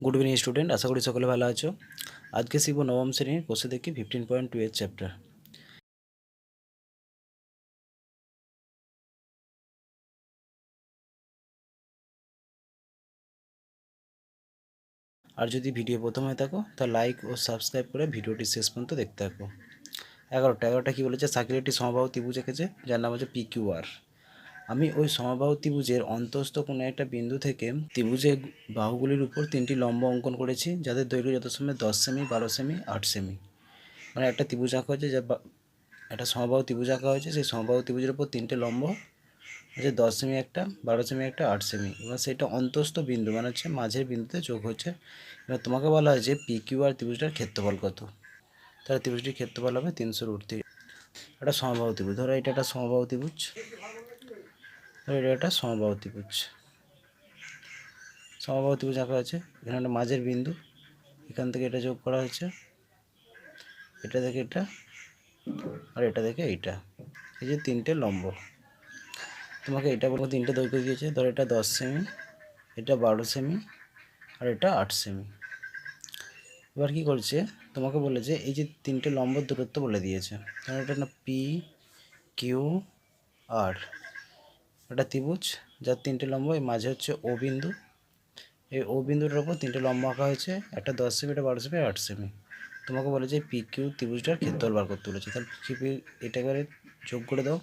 Good evening student, আশা করি সকলে ভালো আছো। আজকে শিখব নবম শ্রেণীর কোষে দেখি 15.2 এর চ্যাপ্টার। আর যদি ভিডিও প্রথম হয়ে থাকো তাহলে লাইক ও সাবস্ক্রাইব করে ভিডিওটি শেষ পর্যন্ত দেখতে থাকো। 11টা কী বলেছে? সার্কেলের একটি সমবাহু ত্রিভুজ এঁকেছে যার নাম হচ্ছে PQR। আমি ওই সমবাহু ত্রিভুজের অন্তঃস্থ কোনো একটা বিন্দু থেকে ত্রিভুজের বাহুগুলির উপর 3টি লম্ব অঙ্কন করেছি, যাদের দৈর্ঘ্য যথাসময়ে 10 সেমি, 12 সেমি, 8 সেমি। মানে একটা ত্রিভুজ আঁকা হয়েছে, যা একটা সমবাহু ত্রিভুজ আঁকা হয়েছে। সেই সমবাহু ত্রিভুজের উপর 3টে লম্ব হচ্ছে 10 সেমি একটা, 12 সেমি একটা, 8 সেমি। এবার সেটা অন্তঃস্থ বিন্দু মানে হচ্ছে মাঝের বিন্দুতে যোগ হচ্ছে। এবার তোমাকে বলা হয় যে PQR ত্রিভুজটার ক্ষেত্রফল কত। তাহলে ত্রিভুজটির ক্ষেত্রফল হবে 300√3। একটা সমবাহু ত্রিভুজ, ধরো এটা একটা সমবাহু ত্রিভুজ, ধরো এটা একটা সমবাহু ত্রিভুজ। সমবাহু ত্রিভুজ আঁকা আছে, এখানে একটা মাঝের বিন্দু, এখান থেকে এটা যোগ করা হয়েছে, এটা থেকে এটা, আর এটা থেকে এইটা। এই যে 3টে লম্ব, তোমাকে এটা বলবো 3টে দৈর্ঘ্য দিয়েছে। ধরো এটা 10 সেমি, এটা 12 সেমি, আর এটা 8 সেমি। এবার কী করছে, তোমাকে বলেছে এই যে 3টে লম্বর দূরত্ব বলে দিয়েছে। কারণ এটা না PQR, একটা ত্রিভুজ যার 3টে লম্ব, এই মাঝে হচ্ছে ও বিন্দু। এই ও বিন্দুটার উপর 3টে লম্ব আঁকা হয়েছে, একটা 10 সেমি, একটা 12 সেমি, 8 সেমি। তোমাকে বলেছে PQ ত্রিভুজটার ক্ষেত্রফল বার করতে বলেছে। তাহলে এটাকে যোগ করে দাও,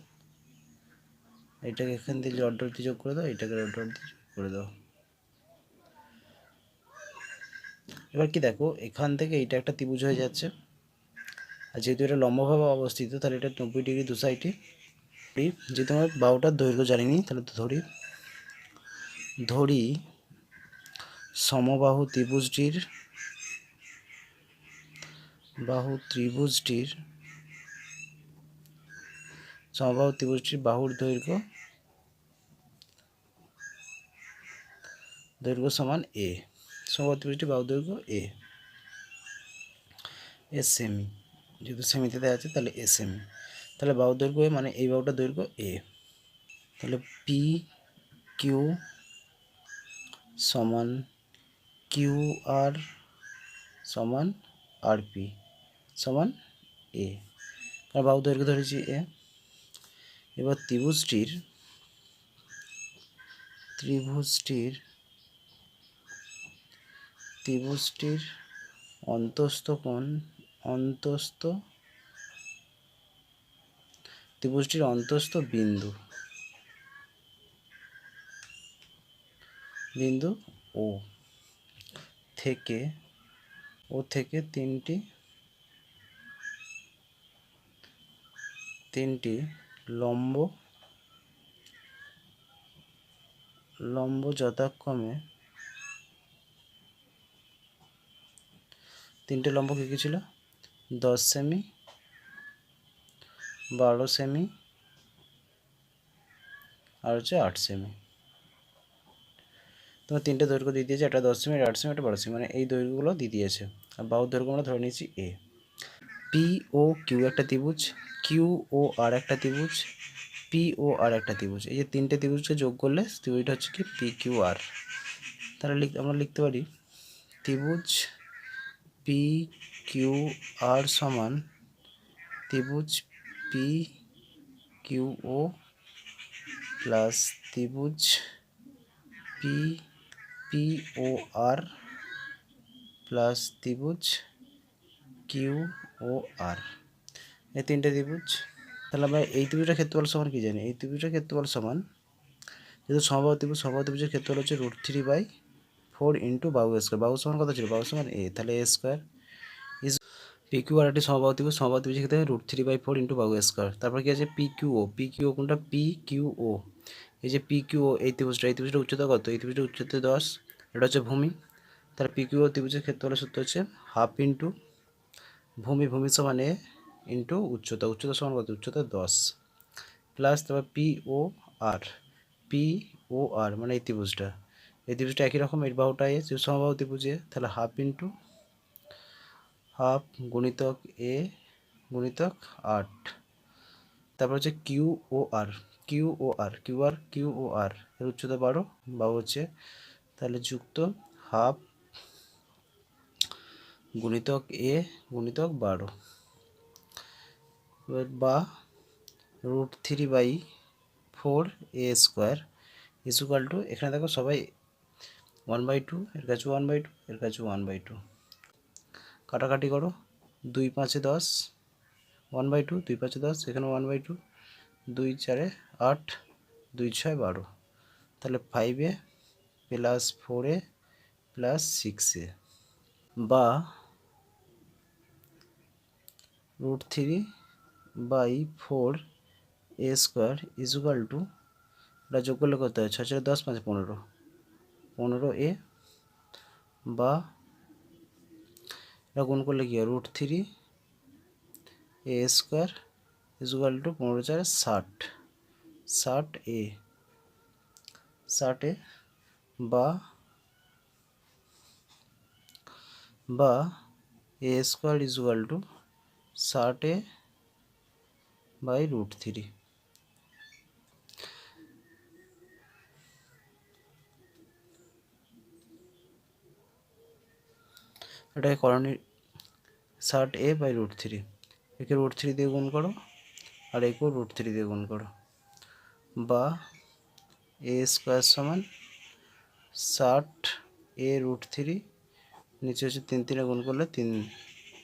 এটাকে এখান থেকে ডট ডট দিয়ে যোগ করে দাও, এটাকে ডট ডট দিয়ে যোগ করে দাও। এবার কি দেখো, এখান থেকে এইটা একটা ত্রিভুজ হয়ে যাচ্ছে, আর যেহেতু এটা লম্বভাবে অবস্থিত তাহলে এটা 90 ডিগ্রি দু সাইডে। যেহেতু আমরা বাহুটার দৈর্ঘ্য জানিনি, তাহলে তো ধরি সমবাহু ত্রিভুজটির সমবাহু ত্রিভুজটির বাহুর দৈর্ঘ্য সমান A। সমবাহু ত্রিভুজটির বাহুর দৈর্ঘ্য A, এস সেমি। যেহেতু সেমিতে দেওয়া আছে তাহলে এস সেমি। তাহলে বাহুর দৈর্ঘ্য মানে এই বাহুটার দৈর্ঘ্য A। তাহলে PQ সমান QR সমান RP সমান A। আর বাহু দৈর্ঘ্য ধরেছি A। এবার ত্রিভুজটির অন্তঃস্থ কোণ, ত্রিভুজটির অন্তঃস্থ বিন্দু ও থেকে তিনটি লম্ব যথাক্রমে, 3টে লম্ব কী ছিল? 10 সেমি, 12 সেমি, আর হচ্ছে 8 সেমি। তোমার 3টে দৈর্ঘ্য দিয়ে দিয়েছে, একটা 10 সেমি, একটা 8 সেমি, একটা 12 সেমি, মানে এই দৈর্ঘ্যগুলো দিয়ে দিয়েছে। আর বাহুর দৈর্ঘ্য আমরা ধরে নিয়েছি A। POQ একটা ত্রিভুজ, QOR একটা ত্রিভুজ, POR একটা ত্রিভুজ। এই যে 3টে ত্রিভুজকে যোগ করলে ত্রিভুজটা হচ্ছে কি PQR। তাহলে আমরা লিখতে পারি ত্রিভুজ PQR সমান ত্রিভুজ PQO প্লাস ত্রিভুজ POR প্লাস ত্রিভুজ QOR। এই 3টে ত্রিভুজ। তাহলে আমরা এই ত্রিভুজটার ক্ষেত্রফল সমান কী জানি? এই ত্রিভুজটার ক্ষেত্রফল সমান, যেহেতু সমবাহু ত্রিভুজের ক্ষেত্রফল হচ্ছে √3/4 ইন্টু বাহু স্কোয়ার। বাহু সমান কত ছিল? বাহু সমান A, তাহলে A স্কোয়ার ইজ PQR একটি সমবাহু ত্রিভুজের ক্ষেত্রে √3/4 ইন্টু বাহু স্কোয়ার। তারপর কি আছে? PQO কোনটা? PQO, এই যে PQO এই ত্রিভুজটা উচ্চতা কত? এই ত্রিভুজটা উচ্চতা 10, এটা হচ্ছে ভূমি। তাহলে PQO ত্রিভুজের ক্ষেত্রফলের সূত্র হচ্ছে হাফ ইন্টু ভূমি সমান A ইন্টু উচ্চতা সমান কত? উচ্চতা 10 প্লাস তারপর POR মানে এই ত্রিভুজটা একই রকম, এর বাহুটা A, সমবাহু ত্রিভুজে, তাহলে হাফ গুণিতক A গুণিতক 8। তারপর হচ্ছে কিউওআর এর উচ্চতা 12, বাহু হচ্ছে, তাহলে যুক্ত হাফ গুণিতক এ গুণিতক 12। এবার বা √3/4 a² ইকুয়াল টু, এখানে দেখো সবাই 1/2, এর কাছে 1/2, এর কাছে 1/2, কাটাকাটি করো, 2 5 10, 1/2, 2 5 10, এখানে 1/2, 2 4 8, 2 6 12, তাহলে 5a plus 4a plus 6a, বা √3/4 a² ইকুয়াল টু, এটা যোগ করলে কত হয়, 6 4 10 5 15, 15a, বা এটা গুণ করলে কি হয়, √3a² equal to 15 4 60, 60a, 60a, বা a² ইকুয়াল টু 60a/√3। এটাকে করণীয় 60a/√3, একে √3 দিয়ে গুণ করো আর একেও √3 দিয়ে গুণ করো, বা a² সমান 60a√3, নিচে হচ্ছে 3 3 গুণ করলে 3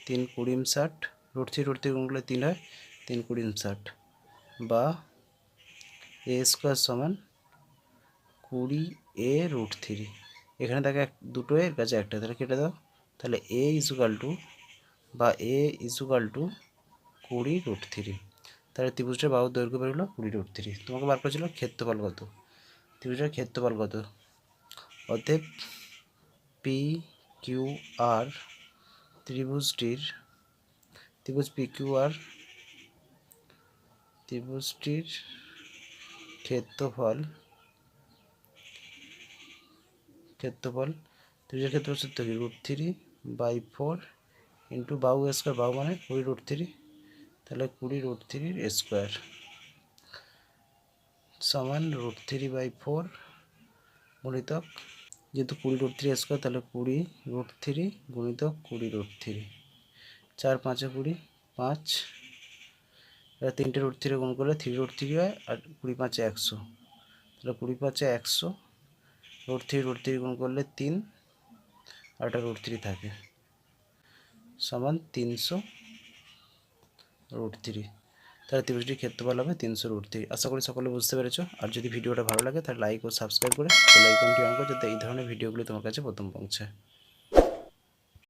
3 20 60, √3 গুণ করলে 3 হয়, 3 20 60, বা a² সমান 20a√3। এখানে দেখো দুটো এর কাছে একটা, তাহলে কেটে দাও, তাহলে a ইকুয়াল টু, বা a ইকুয়াল টু 20√3। তাহলে ত্রিভুজটার বাহুর দৈর্ঘ্য বেরোলো 20√3। তোমাকে বার করেছিল ক্ষেত্রফল কত, ত্রিভুজের ক্ষেত্রফল কত, অতএব PQR ত্রিভুজ PQR ত্রিভুজটির ক্ষেত্রফল ত্রিভুজের ক্ষেত্রফল সূত্র কি, √3/4 ইন্টু বাহু স্কোয়ার, বাহু মানে 20√3, তাহলে 20√3 সমান √3/4 গুণিতক, যেহেতু 20√3 তাহলে 20√3 গুণিতক 20√3, 4 5 20, 5, এবার 3টে √3 গুণ করলে 3√3 হয়, আর 20 5 100, তাহলে 20 5 100, √3 গুণ করলে 3, আর একটা √3 থাকে, সমান 300√3। তাহলে ত্রিভুজটির ক্ষেত্রফল হবে 300√3। আশা করি সকলে বুঝতে পেরেছো। আর যদি ভিডিওটা ভালো লাগে তাহলে লাইক ও সাবস্ক্রাইব করে বেল আইকনটি অন করো, যাতে এই ধরনের ভিডিওগুলি তোমার কাছে প্রথম পৌঁছায়।